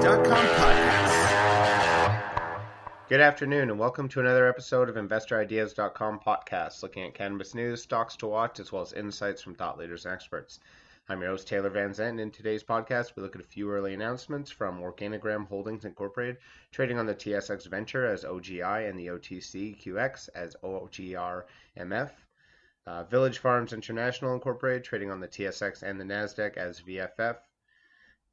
NTAR.com Podcasts. Good afternoon and welcome to another episode of InvestorIdeas.com Podcasts, looking at cannabis news, stocks to watch, as well as insights from thought leaders and experts. I'm your host, Taylor Van Zandt, and in today's podcast, we look at a few early announcements from Organigram Holdings Incorporated, trading on the TSX Venture as OGI and the OTCQX as OGR-MF. Village Farms International Incorporated, trading on the TSX and the NASDAQ as VFF.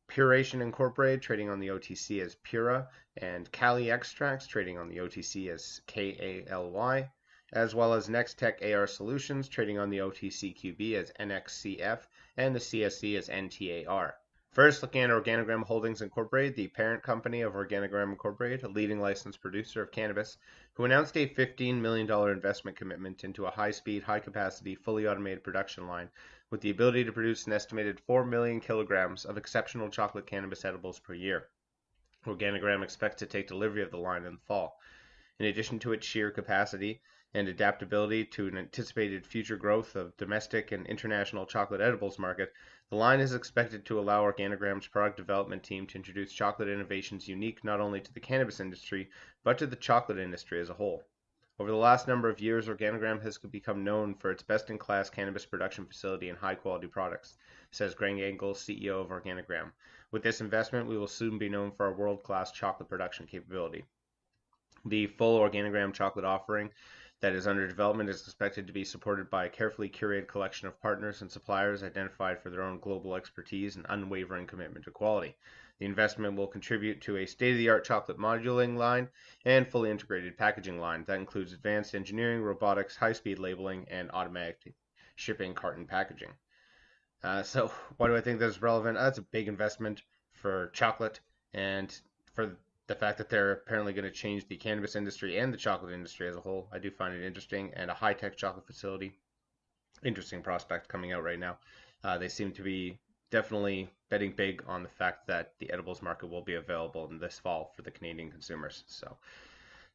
PURA Incorporated, trading on the OTC as PURA, and Cali Extracts, trading on the OTC as KALY, as well as Nextech AR Solutions, trading on the OTCQB as NXCF, and the CSE as NTAR. First, looking at Organigram Holdings Incorporated, the parent company of Organigram Incorporated, a leading licensed producer of cannabis, who announced a $15 million investment commitment into a high-speed, high-capacity, fully automated production line with the ability to produce an estimated 4 million kilograms of exceptional chocolate cannabis edibles per year. Organigram expects to take delivery of the line in the fall. In addition to its sheer capacity and adaptability to an anticipated future growth of domestic and international chocolate edibles market, the line is expected to allow Organigram's product development team to introduce chocolate innovations unique not only to the cannabis industry, but to the chocolate industry as a whole. Over the last number of years, Organigram has become known for its best-in-class cannabis production facility and high-quality products, says Greg Engel, CEO of Organigram. With this investment, we will soon be known for our world-class chocolate production capability. The full Organigram chocolate offering that is under development is expected to be supported by a carefully curated collection of partners and suppliers identified for their own global expertise and unwavering commitment to quality. The investment will contribute to a state-of-the-art chocolate moduling line and fully integrated packaging line that includes advanced engineering, robotics, high-speed labeling, and automatic shipping carton packaging. So why do I think that's relevant? That's a big investment for chocolate and for the fact that they're apparently going to change the cannabis industry and the chocolate industry as a whole. I do find it interesting, and a high-tech chocolate facility, interesting prospect coming out right now. They seem to be definitely betting big on the fact that the edibles market will be available in this fall for the Canadian consumers. So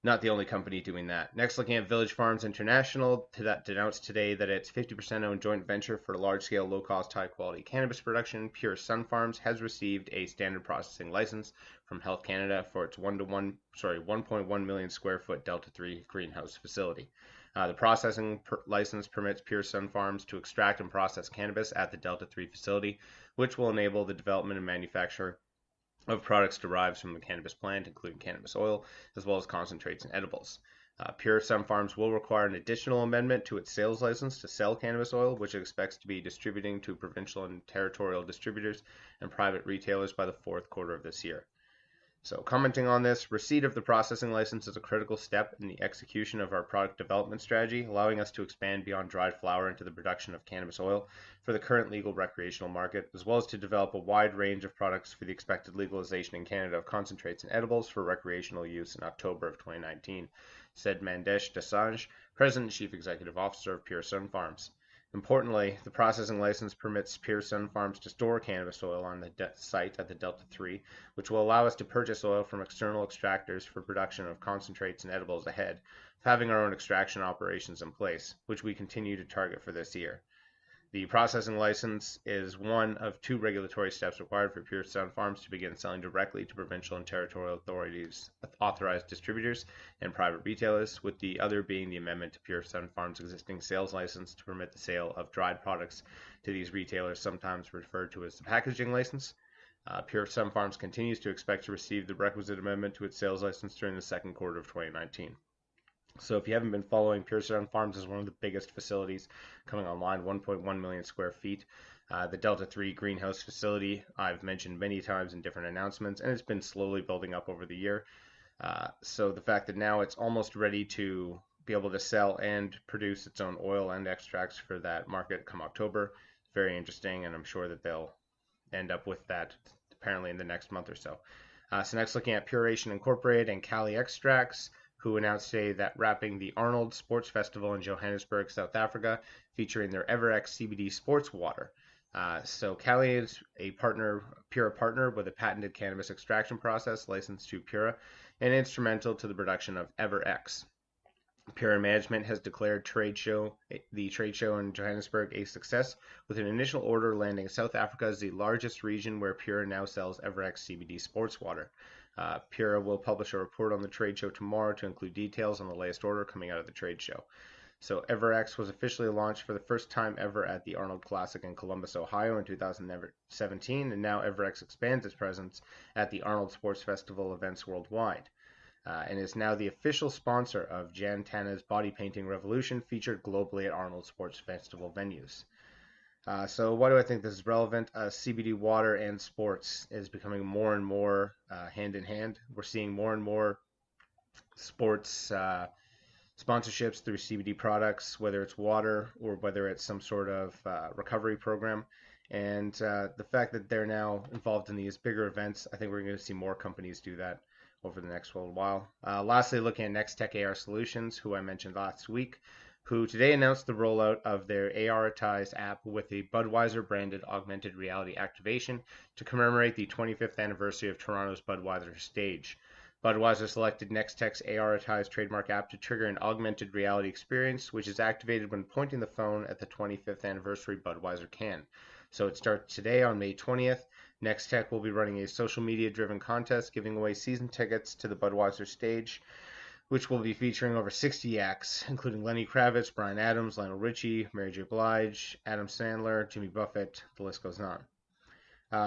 not the only company doing that. Next, looking at Village Farms International, that announced today that its 50% owned joint venture for large-scale, low-cost, high-quality cannabis production, Pure Sunfarms, has received a standard processing license from Health Canada for its 1.1 million square foot Delta 3 greenhouse facility. The processing license permits Pure Sunfarms to extract and process cannabis at the Delta 3 facility, which will enable the development and manufacture of products derived from the cannabis plant, including cannabis oil, as well as concentrates and edibles. Pure Sunfarms will require an additional amendment to its sales license to sell cannabis oil, which it expects to be distributing to provincial and territorial distributors and private retailers by the fourth quarter of this year. So commenting on this, receipt of the processing license is a critical step in the execution of our product development strategy, allowing us to expand beyond dried flower into the production of cannabis oil for the current legal recreational market, as well as to develop a wide range of products for the expected legalization in Canada of concentrates and edibles for recreational use in October of 2019, said Mandesh Dosanjh, President and Chief Executive Officer of Pure Sunfarms. Importantly, the processing license permits Pure Sunfarms to store cannabis oil on the site at the Delta 3, which will allow us to purchase oil from external extractors for production of concentrates and edibles ahead of having our own extraction operations in place, which we continue to target for this year. The processing license is one of two regulatory steps required for Pure Sunfarms to begin selling directly to provincial and territorial authorities, authorized distributors, and private retailers, with the other being the amendment to Pure Sunfarms' existing sales license to permit the sale of dried products to these retailers, sometimes referred to as the packaging license. Pure Sunfarms continues to expect to receive the requisite amendment to its sales license during the second quarter of 2019. So if you haven't been following, Pure Sunfarms is one of the biggest facilities coming online, 1.1 million square feet. The Delta 3 greenhouse facility I've mentioned many times in different announcements, and it's been slowly building up over the year. So the fact that now it's almost ready to be able to sell and produce its own oil and extracts for that market come October, very interesting, and I'm sure that they'll end up with that apparently in the next month or so. So next, looking at Pura Incorporated and Cali Extracts, who announced today that wrapping the Arnold Sports Festival in Johannesburg, South Africa, featuring their EverX CBD sports water. So Cali is a Pura partner with a patented cannabis extraction process licensed to Pura and instrumental to the production of EverX. PURA management has declared the trade show in Johannesburg a success, with an initial order landing South Africa as the largest region where PURA now sells EverX CBD sports water. PURA will publish a report on the trade show tomorrow to include details on the latest order coming out of the trade show. So EverX was officially launched for the first time ever at the Arnold Classic in Columbus, Ohio in 2017, and now EverX expands its presence at the Arnold Sports Festival events worldwide, and is now the official sponsor of Jan Tana's Body Painting Revolution, featured globally at Arnold Sports Festival venues. So why do I think this is relevant? CBD water and sports is becoming more and more hand in hand. We're seeing more and more sports sponsorships through CBD products, whether it's water or whether it's some sort of recovery program. And the fact that they're now involved in these bigger events, I think we're going to see more companies do that over the next little while. Lastly, looking at NextTech AR Solutions, who I mentioned last week, who today announced the rollout of their AR-tized app with a Budweiser branded augmented reality activation to commemorate the 25th anniversary of Toronto's Budweiser stage. Budweiser selected NextTech's AR-tized trademark app to trigger an augmented reality experience, which is activated when pointing the phone at the 25th anniversary Budweiser can. So it starts today on May 20th. NextTech will be running a social media-driven contest giving away season tickets to the Budweiser stage, which will be featuring over 60 acts, including Lenny Kravitz, Bryan Adams, Lionel Richie, Mary J. Blige, Adam Sandler, Jimmy Buffett, the list goes on.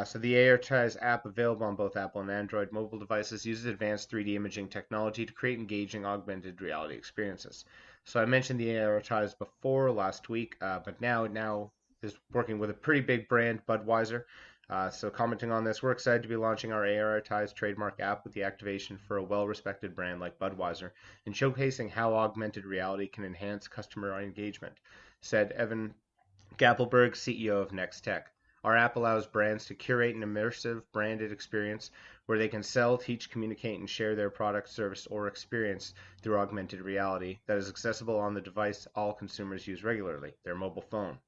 So the AR-tized app, available on both Apple and Android mobile devices, uses advanced 3D imaging technology to create engaging augmented reality experiences. So I mentioned the AR-tized before last week, but now is working with a pretty big brand, Budweiser. So commenting on this, we're excited to be launching our AR-tized trademark app with the activation for a well-respected brand like Budweiser and showcasing how augmented reality can enhance customer engagement, said Evan Gappelberg, CEO of NextTech. Our app allows brands to curate an immersive branded experience where they can sell, teach, communicate, and share their product, service, or experience through augmented reality that is accessible on the device all consumers use regularly, their mobile phone.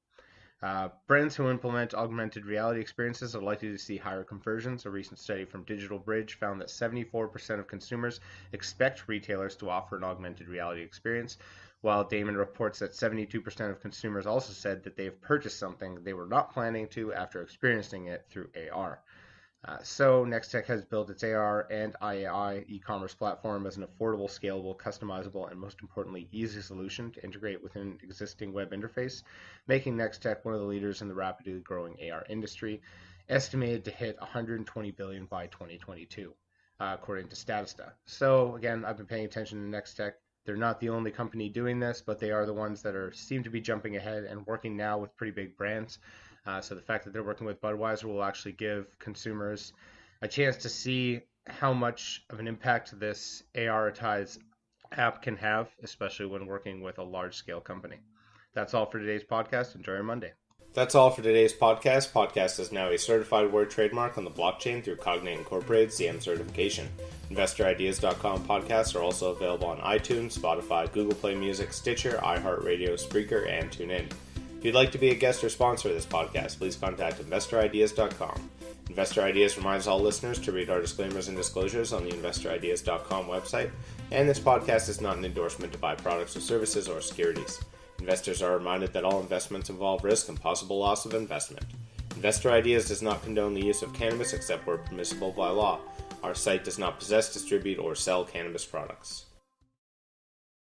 Brands who implement augmented reality experiences are likely to see higher conversions. A recent study from Digital Bridge found that 74% of consumers expect retailers to offer an augmented reality experience, while Damon reports that 72% of consumers also said that they have purchased something they were not planning to after experiencing it through AR. So NextTech has built its AR and IAI e-commerce platform as an affordable, scalable, customizable, and most importantly, easy solution to integrate within an existing web interface, making NextTech one of the leaders in the rapidly growing AR industry, estimated to hit $120 billion by 2022, according to Statista. So again, I've been paying attention to NextTech. They're not the only company doing this, but they are the ones that seem to be jumping ahead and working now with pretty big brands. So the fact that they're working with Budweiser will actually give consumers a chance to see how much of an impact this AR-tized app can have, especially when working with a large-scale company. That's all for today's podcast. Enjoy your Monday. That's all for today's podcast. Podcast is now a certified word trademark on the blockchain through Cognate Incorporated's CM certification. InvestorIdeas.com podcasts are also available on iTunes, Spotify, Google Play Music, Stitcher, iHeartRadio, Spreaker, and TuneIn. If you'd like to be a guest or sponsor of this podcast, please contact InvestorIdeas.com. Investor Ideas reminds all listeners to read our disclaimers and disclosures on the InvestorIdeas.com website, and this podcast is not an endorsement to buy products or services or securities. Investors are reminded that all investments involve risk and possible loss of investment. Investor Ideas does not condone the use of cannabis except where permissible by law. Our site does not possess, distribute, or sell cannabis products.